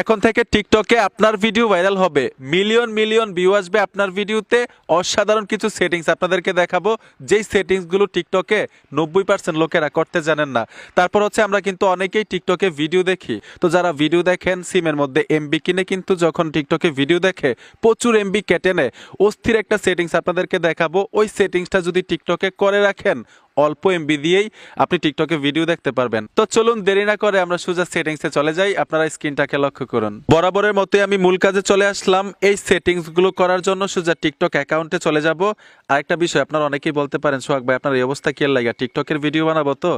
এখন থেকে টিকটকে আপনার ভিডিও ভাইরাল হবে, মিলিয়ন মিলিয়ন ভিউ আসবে আপনার ভিডিওতে। অসাধারণ কিছু সেটিংস আপনাদেরকে দেখাবো, যেই সেটিংসগুলো টিকটকে 90% লোকেরা করতে জানেন না। তারপর হচ্ছে আমরা কিন্তু অনেকেই টিকটকে ভিডিও দেখি, তো যারা ভিডিও দেখেন সিমের মধ্যে এমবি কিনে কিন্তু যখন টিকটকে ভিডিও দেখে প্রচুর এমবি কেটে নেয়। অস্থির একটা সেটিংস আপনাদেরকে দেখাবো, ওই সেটিংসটা যদি টিকটকে করে রাখেন অল্প এমবি দিয়েই আপনি টিকটকে ভিডিও দেখতে পারবেন। তো চলুন দেরি না করে আমরা সোজা সেটিংসে চলে যাই। আপনারা স্ক্রিনটাকে লক্ষ্য করুন। বরাবরের মতোই আমি মূল কাজে চলে আসলাম। এই সেটিংসগুলো করার জন্য সোজা টিকটক অ্যাকাউন্টে চলে যাব। আরেকটা বিষয়, আপনারা অনেকেই বলতে পারেন সোহাগ ভাই আপনার এই অবস্থা কি লাগে, টিকটকের ভিডিও বানাবো, তো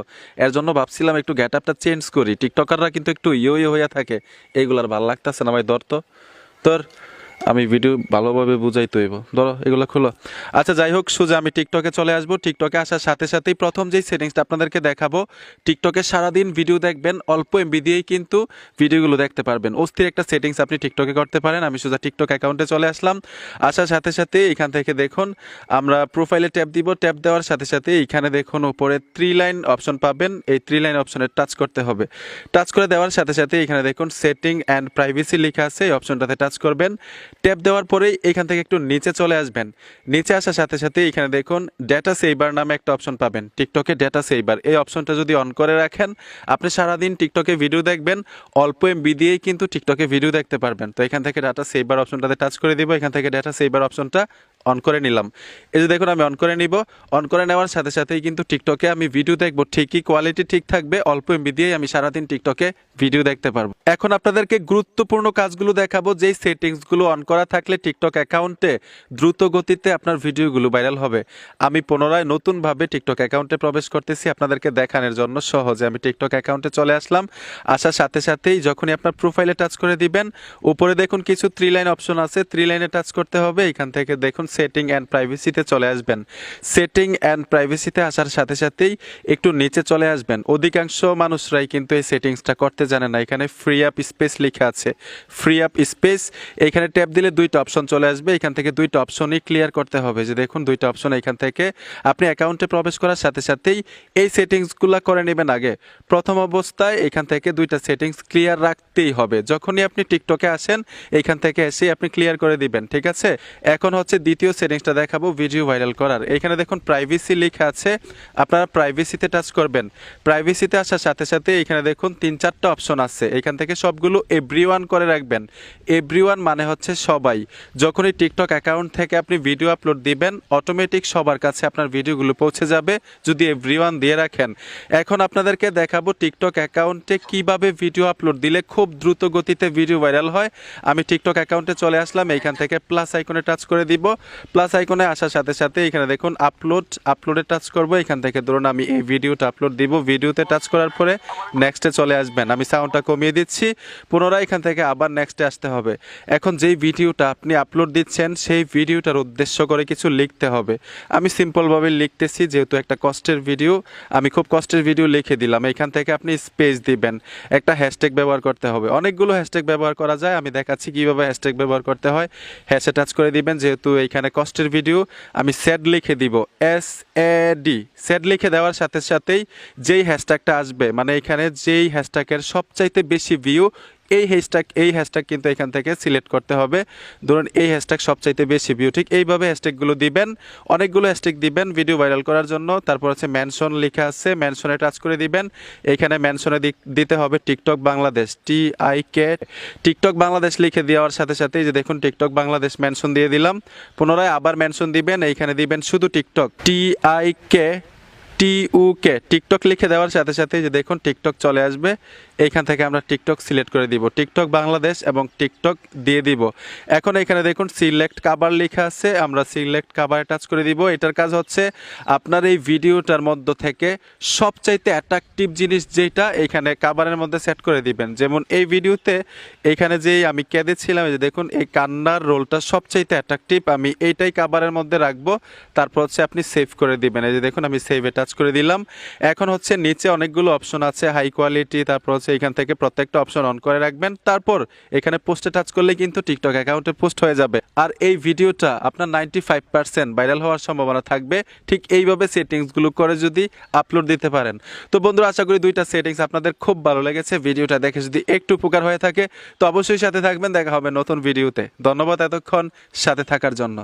এর জন্য ভাবছিলাম একটু গেট আপটা চেঞ্জ করি। টিকটকাররা কিন্তু একটু ইয়ে হয়ে থাকে, এইগুলার ভালো লাগতেছে না ভাই। তোর আমি ভিডিও ভালোভাবে বুঝাই তো এবো, ধরো এগুলো খোলো। আচ্ছা যাই হোক, সোজা আমি টিকটকে চলে আসবো। টিকটকে আসার সাথে সাথেই প্রথম যেই সেটিংসটা আপনাদেরকে দেখাবো, টিকটকে সারাদিন ভিডিও দেখবেন, অল্প এমবি দিয়েই কিন্তু ভিডিওগুলো দেখতে পারবেন। অস্থির একটা সেটিংস আপনি টিকটকে করতে পারেন। আমি সোজা টিকটক অ্যাকাউন্টে চলে আসলাম। আসার সাথে সাথে এখান থেকে দেখুন আমরা প্রোফাইলে ট্যাপ দিব। ট্যাপ দেওয়ার সাথে সাথে এখানে দেখুন উপরে 3 লাইন অপশন পাবেন। এই 3 লাইন অপশনে টাচ করতে হবে। টাচ করে দেওয়ার সাথে সাথে এখানে দেখুন সেটিং অ্যান্ড প্রাইভেসি লেখা আছে, এই অপশনটাতে টাচ করবেন। ট্যাপ দেওয়ার পরেই এখান থেকে একটু নিচে চলে আসবেন। নিচে আসার সাথে সাথে এখানে দেখুন ডেটা সেভার নামে একটা অপশন পাবেন। টিকটকে ডেটা সেভার এই অপশনটা যদি অন করে রাখেন, আপনি সারাদিন টিকটকে ভিডিও দেখবেন, অল্প এমবি দিয়েই কিন্তু টিকটকে ভিডিও দেখতে পারবেন। তো এখান থেকে ডাটা সেভার অপশনটাতে টাচ করে দিব। এখান থেকে ডেটা সেভার অপশনটা অন করে নিলাম। এই যে দেখুন আমি অন করে নিব। অন করে নেওয়ার সাথে সাথেই কিন্তু টিকটকে আমি ভিডিও দেখবো, ঠিকই কোয়ালিটি ঠিক থাকবে, অল্প এমবি দিয়েই আমি সারাদিন টিকটকে ভিডিও দেখতে পারবো। এখন আপনাদেরকে গুরুত্বপূর্ণ কাজগুলো দেখাবো, যেই সেটিংসগুলো অন করা থাকলে টিকটক অ্যাকাউন্টে দ্রুত গতিতে আপনার ভিডিওগুলো ভাইরাল হবে। আমি পুনরায় নতুনভাবে টিকটক অ্যাকাউন্টে প্রবেশ করতেছি আপনাদেরকে দেখানোর জন্য। সহজে আমি টিকটক অ্যাকাউন্টে চলে আসলাম। আসার সাথে সাথেই যখনই আপনার প্রোফাইলে টাচ করে দিবেন, উপরে দেখুন কিছু 3 লাইন অপশন আছে, 3 লাইনে টাচ করতে হবে। এখান থেকে দেখুন সেটিং অ্যান্ড প্রাইভেসিতে চলে আসবেন। সেটিং অ্যান্ড প্রাইভেসিতে আসার সাথে সাথেই একটু নিচে চলে আসবেন। অধিকাংশ মানুষরাই কিন্তু এই সেটিংসটা করতে জানে না। এখানে ফ্রি আপ স্পেস লেখা আছে, ফ্রি আপ স্পেস। এখানে ট্যাপ দিলে 2টা অপশন চলে আসবে। এখান থেকে 2টা অপশনই ক্লিয়ার করতে হবে। যে দেখুন 2টা অপশন, এখান থেকে আপনি অ্যাকাউন্টে প্রবেশ করার সাথে সাথেই এই সেটিংসগুলো করে নেবেন। আগে প্রথম অবস্থায় এখান থেকে 2টা সেটিংস ক্লিয়ার রাখতেই হবে। যখনই আপনি টিকটকে আসেন এখান থেকে এসে আপনি ক্লিয়ার করে দিবেন, ঠিক আছে। এখন হচ্ছে দ্বিতীয় সেটিংসটা দেখাবো ভিডিও ভাইরাল করার। এখানে দেখুন প্রাইভেসি লেখা আছে, আপনারা প্রাইভেসিতে টাচ করবেন। প্রাইভেসিতে আসার সাথে সাথে এখানে দেখুন 3-4টা অপশন আছে। এখান থেকে সবগুলো এভরিওয়ান করে রাখবেন। এভরিওয়ান মানে হচ্ছে সবাই। যখনই টিকটক অ্যাকাউন্ট থেকে আপনি ভিডিও আপলোড দিবেন, অটোমেটিক সবার কাছে আপনার ভিডিওগুলো পৌঁছে যাবে যদি এভরিওয়ান দিয়ে রাখেন। এখন আপনাদেরকে দেখাবো টিকটক অ্যাকাউন্টে কিভাবে ভিডিও আপলোড দিলে খুব দ্রুত গতিতে ভিডিও ভাইরাল হয়। আমি টিকটক অ্যাকাউন্টে চলে আসলাম। এইখান থেকে প্লাস আইকনে টাচ করে দিব। প্লাস আইকনে আসার সাথে সাথে এখানে দেখুন আপলোডে টাচ করব। এখান থেকে ধরুন আমি এই ভিডিওটা আপলোড দিব। ভিডিওতে টাচ করার পরে নেক্সটে চলে আসবেন। আমি সাউন্ডটা কমিয়ে দিচ্ছি, পুনরায় এখান থেকে আবার নেক্সটে আসতে হবে। এখন যেই ভিডিওটা আপনি আপলোড দিচ্ছেন সেই ভিডিওটার উদ্দেশ্য করে কিছু লিখতে হবে। আমি সিম্পলভাবে লিখতেছি, যেহেতু একটা কষ্টের ভিডিও, আমি খুব কষ্টের ভিডিও লিখে দিলাম। এখান থেকে আপনি স্পেস দিবেন, একটা হ্যাশট্যাগ ব্যবহার করতে হবে। অনেকগুলো হ্যাশট্যাগ ব্যবহার করা যায়, আমি দেখাচ্ছি কীভাবে হ্যাশট্যাগ ব্যবহার করতে হয়। হ্যাশে টাচ করে দিবেন। যেহেতু এইখানে কষ্টের ভিডিও, আমি স্যাড লিখে দিব, SAD। স্যাড লিখে দেওয়ার সাথে সাথেই যেই হ্যাশট্যাগটা আসবে, মানে এখানে যেই হ্যাশট্যাগের সবচাইতে বেশি ভিউ, এই হ্যাশট্যাগ কিন্তু এখান থেকে সিলেক্ট করতে হবে। ধরুন এই হ্যাশট্যাগ সবচাইতে বেশি ভিউ, ঠিক এইভাবে হ্যাশট্যাগুলো দিবেন। অনেকগুলো হ্যাশট্যাগ দিবেন ভিডিও ভাইরাল করার জন্য। তারপর হচ্ছে মেনশন লেখা আছে, মেনশনে টাচ করে দিবেন। এখানে মেনশনে দিতে হবে TikTok Bangladesh, TIK, TikTok Bangladesh লিখে দেওয়ার সাথে সাথে যে দেখুন টিকটক বাংলাদেশ মেনশন দিয়ে দিলাম। পুনরায় আবার মেনশন দিবেন, এইখানে দিবেন শুধু টিকটক, TIK, টিকটক লিখে দেওয়ার সাথে সাথে যে দেখুন টিকটক চলে আসবে। এইখান থেকে আমরা টিকটক সিলেক্ট করে দিব, টিকটক বাংলাদেশ এবং টিকটক দিয়ে দিব। এখন এখানে দেখুন সিলেক্ট কাভার লেখা আছে, আমরা সিলেক্ট কাভারে টাচ করে দিব। এটার কাজ হচ্ছে আপনার এই ভিডিওটার মধ্যে থেকে সবচাইতে অ্যাট্রাকটিভ জিনিস যেটা এখানে কাভারের মধ্যে সেট করে দিবেন। যেমন এই ভিডিওতে এখানে যে আমি কেঁদেছিলাম, যে দেখুন এই কান্নার রোলটা সবচাইতে অ্যাট্রাকটিভ, আমি এইটাই কাভারের মধ্যে রাখবো। তারপর হচ্ছে আপনি সেভ করে দিবেন। এই যে দেখুন আমি সেভে টাচ করে দিলাম। এখন হচ্ছে নিচে অনেকগুলো অপশন আছে, হাই কোয়ালিটি, তারপর হচ্ছে এখান থেকে প্রত্যেকটা অপশন অন করে রাখবেন। তারপর এখানে পোস্টে টাচ করলে কিন্তু টিকটক অ্যাকাউন্টে পোস্ট হয়ে যাবে। আর এই ভিডিওটা আপনার 95% ভাইরাল হওয়ার সম্ভাবনা থাকবে ঠিক এইভাবে সেটিংসগুলো করে যদি আপলোড দিতে পারেন। তো বন্ধুরা, আশা করি দুইটা সেটিংস আপনাদের খুব ভালো লেগেছে। ভিডিওটা দেখে যদি একটু উপকার হয়ে থাকে তো অবশ্যই সাথে থাকবেন। দেখা হবে নতুন ভিডিওতে। ধন্যবাদ এতক্ষণ সাথে থাকার জন্য।